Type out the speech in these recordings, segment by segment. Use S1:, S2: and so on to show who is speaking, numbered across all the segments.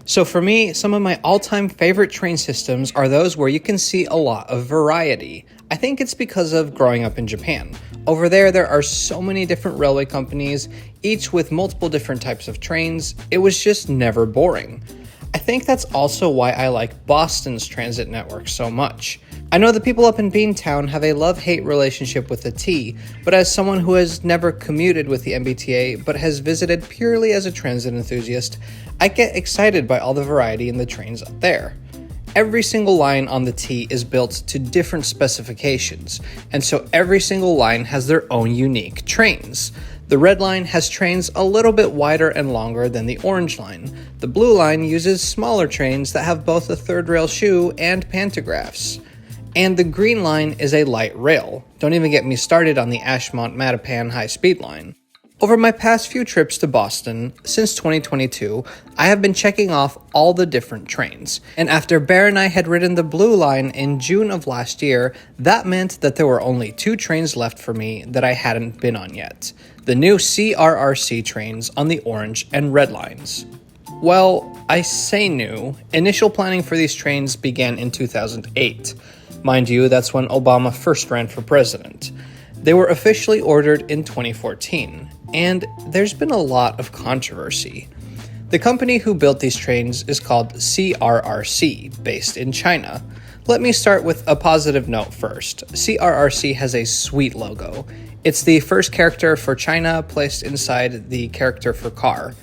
S1: So for me, some of my all-time favorite train systems are those where you can see a lot of variety. I think it's because of growing up in Japan. Over there are so many different railway companies, each with multiple different types of trains. It was just never boring. I think that's also why I like Boston's transit network so much. I know the people up in Beantown have a love-hate relationship with the T, but as someone who has never commuted with the MBTA but has visited purely as a transit enthusiast, I get excited by all the variety in the trains up there. Every single line on the T is built to different specifications, and so every single line has their own unique trains. The red line has trains a little bit wider and longer than the orange line. The blue line uses smaller trains that have both a third rail shoe and pantographs. And the green line is a light rail. Don't even get me started on the Ashmont-Mattapan high-speed line. Over my past few trips to Boston, since 2022, I have been checking off all the different trains. And after Bear and I had ridden the blue line in June of last year, that meant that there were only 2 trains left for me that I hadn't been on yet. The new CRRC trains on the orange and red lines. Well, I say new. Initial planning for these trains began in 2008. Mind you, that's when Obama first ran for president. They were officially ordered in 2014, and there's been a lot of controversy. The company who built these trains is called CRRC, based in China. Let me start with a positive note first. CRRC has a sweet logo. It's the first character for China placed inside the character for car.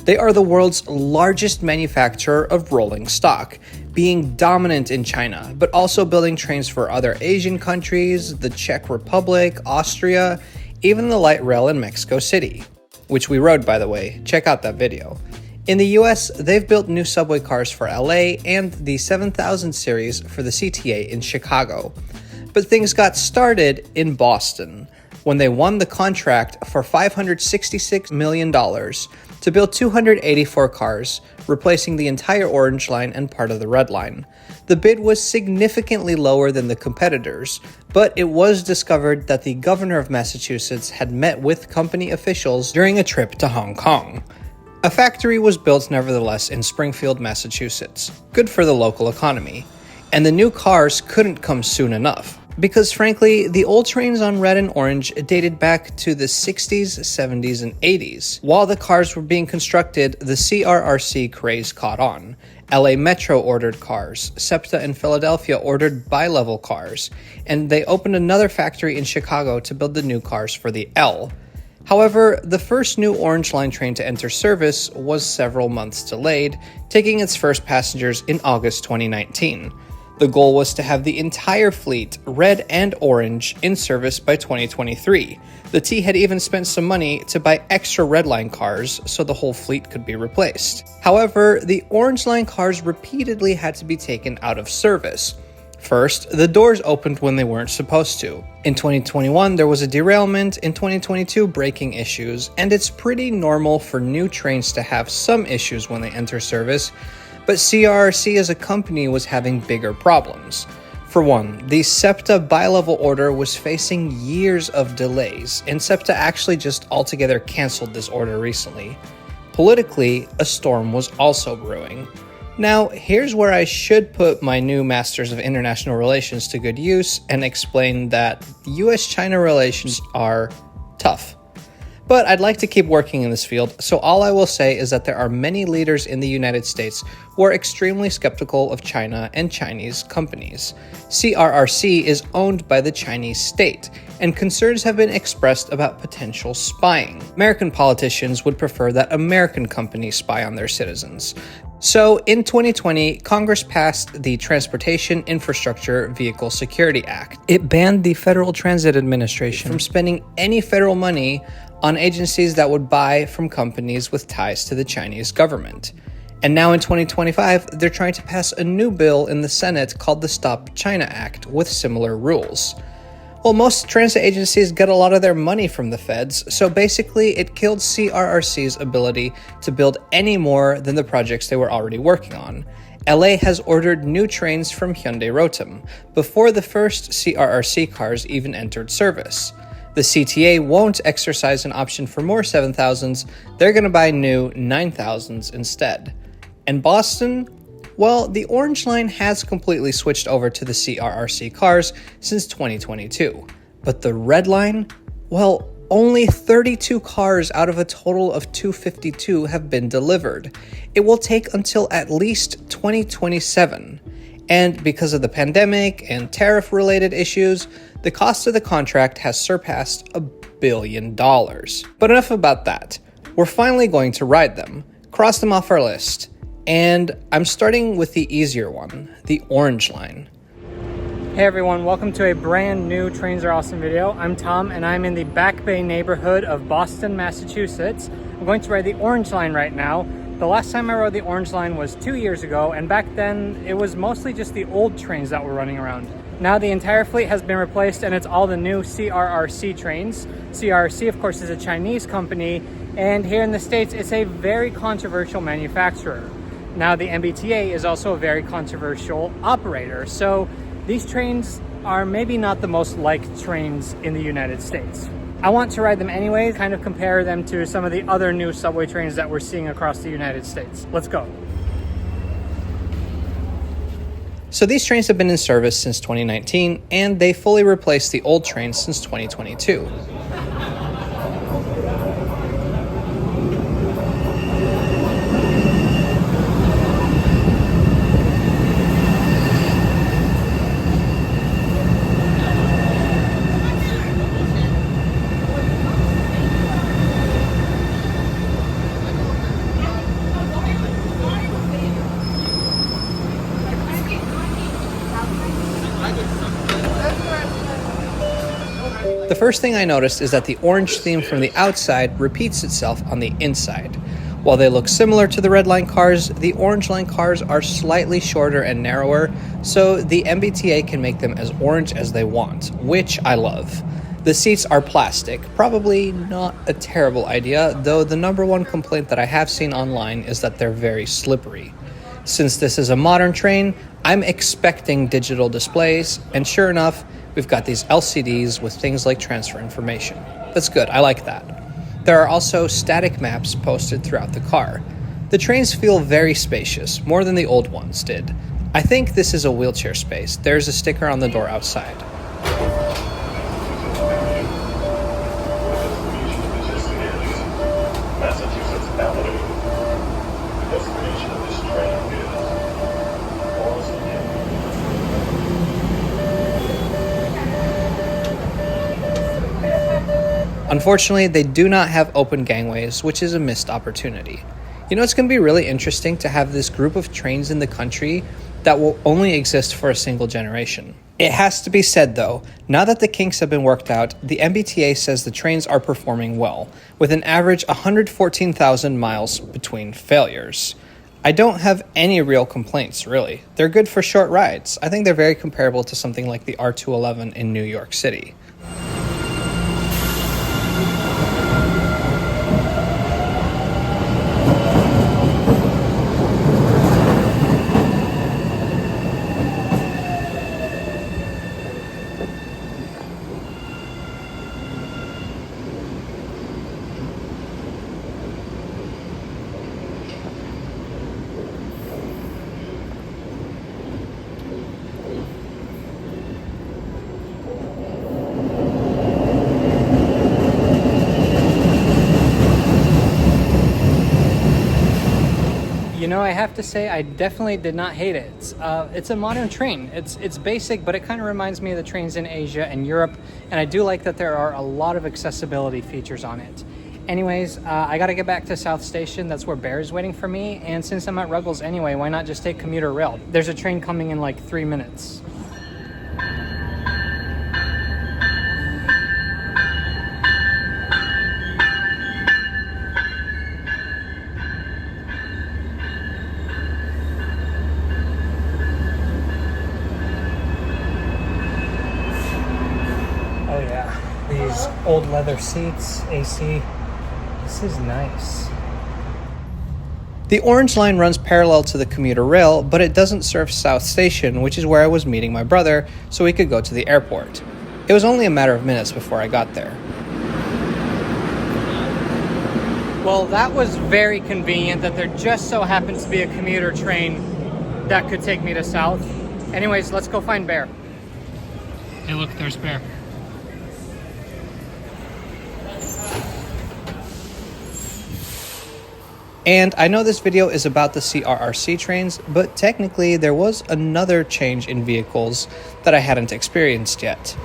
S1: They are the world's largest manufacturer of rolling stock, being dominant in China, but also building trains for other Asian countries, the Czech Republic, Austria, even the light rail in Mexico City, which we rode, by the way. Check out that video. In the US, they've built new subway cars for LA and the 7000 series for the CTA in Chicago. But things got started in Boston when they won the contract for $566 million to build 284 cars, replacing the entire orange line and part of the red line. The bid was significantly lower than the competitors, but it was discovered that the governor of Massachusetts had met with company officials during a trip to Hong Kong. A factory was built nevertheless in Springfield, Massachusetts, good for the local economy, and the new cars couldn't come soon enough. Because frankly, the old trains on red and orange dated back to the 60s, 70s, and 80s. While the cars were being constructed, the CRRC craze caught on. LA Metro ordered cars, SEPTA in Philadelphia ordered bi-level cars, and they opened another factory in Chicago to build the new cars for the L. However, the first new Orange Line train to enter service was several months delayed, taking its first passengers in August 2019. The goal was to have the entire fleet, red and orange, in service by 2023. The T had even spent some money to buy extra red line cars so the whole fleet could be replaced. However, the orange line cars repeatedly had to be taken out of service. First, the doors opened when they weren't supposed to. In 2021, there was a derailment, in 2022, braking issues, and it's pretty normal for new trains to have some issues when they enter service, but CRRC as a company was having bigger problems. For one, the SEPTA bi-level order was facing years of delays, and SEPTA actually just altogether canceled this order recently. Politically, a storm was also brewing. Now, here's where I should put my new Masters of International Relations to good use and explain that US-China relations are tough. But I'd like to keep working in this field, so all I will say is that there are many leaders in the United States who are extremely skeptical of China and Chinese companies. CRRC is owned by the Chinese state, and concerns have been expressed about potential spying. American politicians would prefer that American companies spy on their citizens. So, in 2020, Congress passed the Transportation Infrastructure Vehicle Security Act. It banned the Federal Transit Administration from spending any federal money on agencies that would buy from companies with ties to the Chinese government. And now in 2025, they're trying to pass a new bill in the Senate called the Stop China Act with similar rules. Well, most transit agencies get a lot of their money from the feds, so basically it killed CRRC's ability to build any more than the projects they were already working on. LA has ordered new trains from Hyundai Rotem, before the first CRRC cars even entered service. The CTA won't exercise an option for more 7000s, they're going to buy new 9000s instead. And Boston? Well, the Orange Line has completely switched over to the CRRC cars since 2022. But the Red Line? Well, only 32 cars out of a total of 252 have been delivered. It will take until at least 2027. And because of the pandemic and tariff-related issues, the cost of the contract has surpassed $1 billion. But enough about that. We're finally going to ride them, cross them off our list. And I'm starting with the easier one, the Orange Line.
S2: Hey everyone, welcome to a brand new Trains Are Awesome video. I'm Tom and I'm in the Back Bay neighborhood of Boston, Massachusetts. I'm going to ride the Orange Line right now. The last time I rode the Orange Line was 2 years ago, and back then it was mostly just the old trains that were running around. Now the entire fleet has been replaced and it's all the new CRRC trains. CRRC, of course, is a Chinese company, and here in the States it's a very controversial manufacturer. Now the MBTA is also a very controversial operator, so these trains are maybe not the most liked trains in the United States. I want to ride them anyways, kind of compare them to some of the other new subway trains that we're seeing across the United States. Let's go.
S1: So these trains have been in service since 2019, and they fully replaced the old trains since 2022. The first thing I noticed is that the orange theme from the outside repeats itself on the inside. While they look similar to the Red Line cars, the Orange Line cars are slightly shorter and narrower, so the MBTA can make them as orange as they want, which I love. The seats are plastic, probably not a terrible idea, though the number one complaint that I have seen online is that they're very slippery. Since this is a modern train, I'm expecting digital displays, and sure enough, we've got these LCDs with things like transfer information. That's good, I like that. There are also static maps posted throughout the car. The trains feel very spacious, more than the old ones did. I think this is a wheelchair space. There's a sticker on the door outside. Unfortunately, they do not have open gangways, which is a missed opportunity. You know, it's going to be really interesting to have this group of trains in the country that will only exist for a single generation. It has to be said, though, now that the kinks have been worked out, the MBTA says the trains are performing well, with an average 114,000 miles between failures. I don't have any real complaints, really. They're good for short rides. I think they're very comparable to something like the R211 in New York City.
S2: You know, I have to say, I definitely did not hate it. It's a modern train. It's basic, but it kind of reminds me of the trains in Asia and Europe, and I do like that there are a lot of accessibility features on it. Anyways, I gotta get back to South Station. That's where Bear is waiting for me, and since I'm at Ruggles anyway, why not just take commuter rail? There's a train coming in like 3 minutes. Oh yeah, these old leather seats, AC, this is nice.
S1: The Orange Line runs parallel to the commuter rail, but it doesn't serve South Station, which is where I was meeting my brother, so we could go to the airport. It was only a matter of minutes before I got there.
S2: Well, that was very convenient that there just so happens to be a commuter train that could take me to South. Anyways, let's go find Bear. Hey, look, there's Bear.
S1: And I know this video is about the CRRC trains, but technically there was another change in vehicles that I hadn't experienced yet.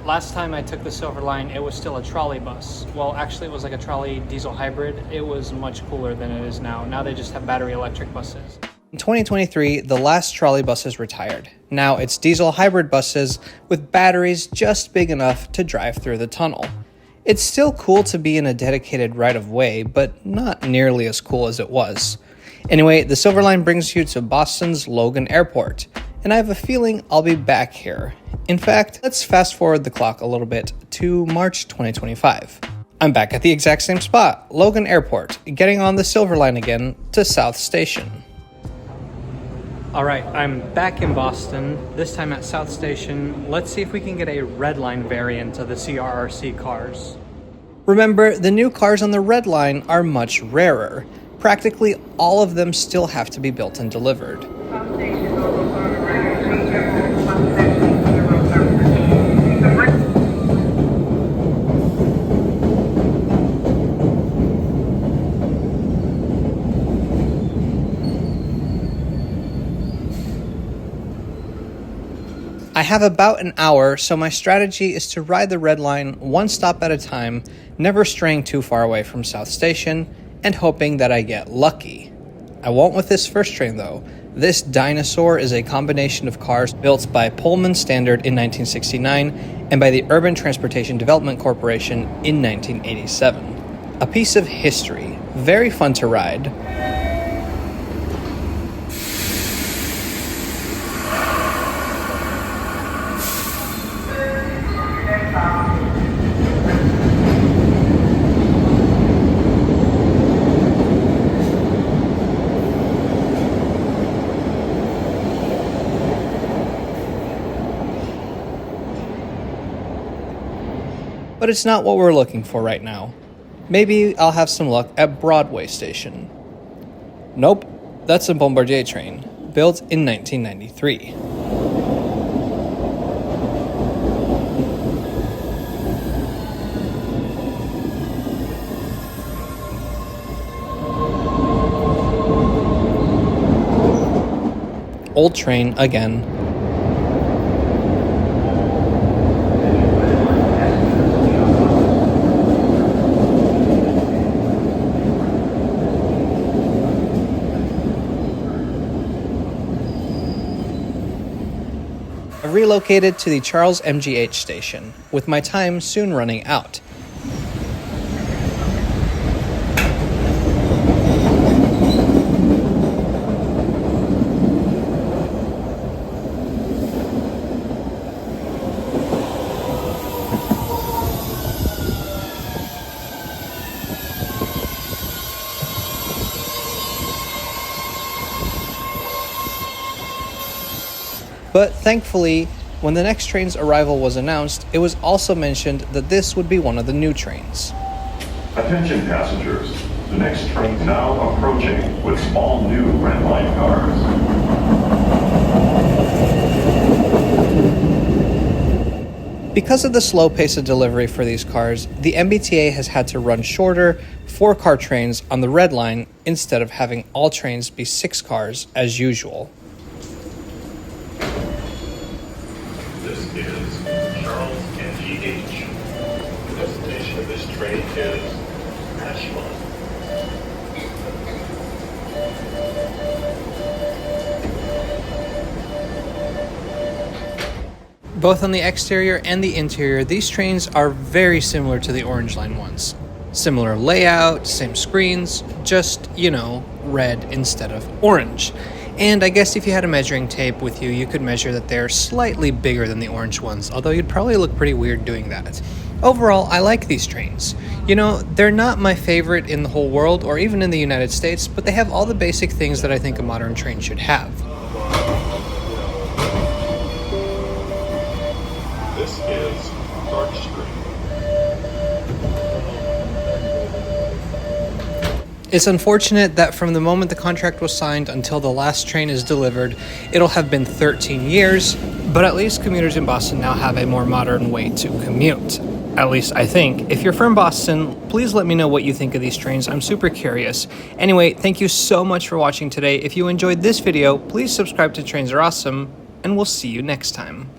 S2: Last time I took the Silver Line, it was still a trolley bus. Well, actually it was like a trolley diesel hybrid. It was much cooler than it is now. Now they just have battery electric buses.
S1: In 2023, the last trolley buses retired. Now it's diesel hybrid buses with batteries just big enough to drive through the tunnel. It's still cool to be in a dedicated right-of-way, but not nearly as cool as it was. Anyway, the Silver Line brings you to Boston's Logan Airport, and I have a feeling I'll be back here. In fact, let's fast forward the clock a little bit to March 2025. I'm back at the exact same spot, Logan Airport, getting on the Silver Line again to South Station.
S2: Alright, I'm back in Boston, this time at South Station. Let's see if we can get a Red Line variant of the CRRC cars.
S1: Remember, the new cars on the Red Line are much rarer. Practically all of them still have to be built and delivered. I have about an hour, so my strategy is to ride the Red Line one stop at a time, never straying too far away from South Station, and hoping that I get lucky. I won't with this first train though. This dinosaur is a combination of cars built by Pullman Standard in 1969 and by the Urban Transportation Development Corporation in 1987. A piece of history, very fun to ride. But it's not what we're looking for right now. Maybe I'll have some luck at Broadway Station. Nope, that's a Bombardier train, built in 1993. Old train again. I relocated to the Charles MGH station, with my time soon running out. But thankfully, when the next train's arrival was announced, it was also mentioned that this would be one of the new trains.
S3: Attention passengers, the next train now approaching with all new Red Line cars.
S1: Because of the slow pace of delivery for these cars, the MBTA has had to run shorter 4-car trains on the Red Line instead of having all trains be 6 cars as usual.
S3: This is Charles MGH. The destination of this train is Ashland.
S1: Both on the exterior and the interior, these trains are very similar to the Orange Line ones. Similar layout, same screens, just, red instead of orange. And I guess if you had a measuring tape with you, you could measure that they're slightly bigger than the orange ones, although you'd probably look pretty weird doing that. Overall, I like these trains. They're not my favorite in the whole world or even in the United States, but they have all the basic things that I think a modern train should have.
S3: This is Clark Street.
S1: It's unfortunate that from the moment the contract was signed until the last train is delivered, it'll have been 13 years, but at least commuters in Boston now have a more modern way to commute. At least I think. If you're from Boston, please let me know what you think of these trains. I'm super curious. Anyway, thank you so much for watching today. If you enjoyed this video, please subscribe to Trains Are Awesome, and we'll see you next time.